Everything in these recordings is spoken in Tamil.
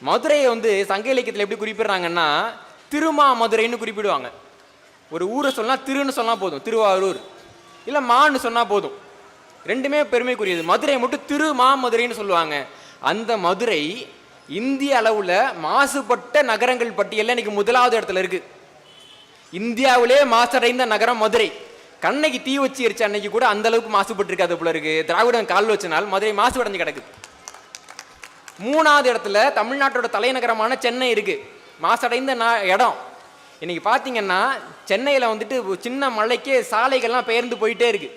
மதுரையை வந்து சங்க இலக்கியத்தில் எப்படி குறிப்பிடுறாங்கன்னா திருமாமதுரைன்னு குறிப்பிடுவாங்க. ஒரு ஊரை சொன்னால் திருன்னு சொன்னால் போதும், திருவாரூர், இல்லை மான்னு சொன்னால் போதும், ரெண்டுமே பெருமைக்குரியது. மதுரை மட்டும் திருமாமதுரைன்னு சொல்லுவாங்க. அந்த மதுரை இந்திய அளவில் மாசுபட்ட நகரங்கள் பட்டியலில் இன்னைக்கு முதலாவது இடத்துல இருக்கு. இந்தியாவிலே மாசடைந்த நகரம் மதுரை. கண்ணைக்கு தீ வச்சு எரிச்ச அன்னைக்கு கூட அந்த அளவுக்கு மாசுபட்டு இருக்காது போல இருக்கு. திராவிடம் கால் வச்சனால் மதுரை மாசுபடைஞ்சு கிடக்குது. மூணாவது இடத்துல தமிழ்நாட்டோட தலைநகரமான சென்னை இருக்கு, மாசடைந்த இடம். இன்னைக்கு பார்த்தீங்கன்னா சென்னையில் வந்துட்டு சின்ன மழைக்கே சாலைகள்லாம் பெயர்ந்து போயிட்டே இருக்கு.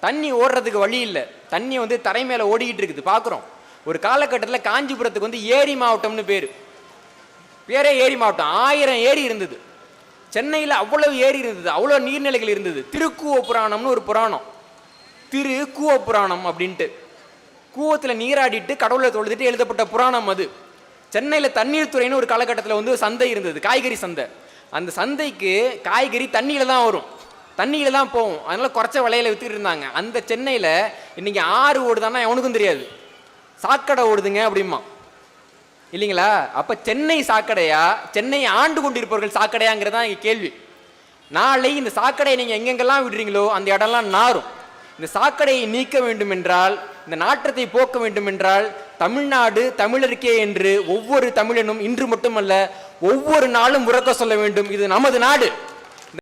தண்ணி ஓடுறதுக்கு வழி இல்லை, தண்ணி வந்து தரை மேலே ஓடிக்கிட்டு இருக்குது பார்க்குறோம். ஒரு காலகட்டத்தில் காஞ்சிபுரத்துக்கு வந்து ஏரி மாவட்டம்னு பேரே ஏரி மாவட்டம். 1000 ஏரி இருந்தது சென்னையில், அவ்வளவு ஏரி இருந்தது, அவ்வளோ நீர்நிலைகள் இருந்தது. திருக்கூவ புராணம்னு ஒரு புராணம், திருக்கூவ புராணம் அப்படின்ட்டு, கூவத்தில் நீராடிட்டு கடவுளை தொழுதுட்டு எழுதப்பட்ட புராணம் அது. சென்னையில் தண்ணீர் துறைன்னு ஒரு காலகட்டத்தில் வந்து சந்தை இருந்தது, காய்கறி சந்தை. அந்த சந்தைக்கு காய்கறி தண்ணியில் தான் வரும், தண்ணியில் தான் போகும், அதனால குறைச்ச விலையில வித்துட்டு இருந்தாங்க. அந்த சென்னையில் இன்னைக்கு ஆறு ஓடுதான்னா எவனுக்கும் தெரியாது, சாக்கடை ஓடுதுங்க அப்படிமா இல்லைங்களா? அப்போ சென்னை சாக்கடையா, சென்னையை ஆண்டு கொண்டிருப்பவர்கள் சாக்கடையாங்கிறதா கேள்வி. நாளை இந்த சாக்கடையை நீங்கள் எங்கெங்கெல்லாம் விடுறீங்களோ அந்த இடம்லாம் நாரும். இந்த சாக்கடையை நீக்க வேண்டும் என்றால், இந்த நாற்றத்தை போக்க வேண்டும் என்றால், தமிழ்நாடு தமிழருக்கே என்று ஒவ்வொரு தமிழனும் இன்று மட்டுமல்ல ஒவ்வொரு நாளும் உறக்க சொல்ல வேண்டும், இது நமது நாடு.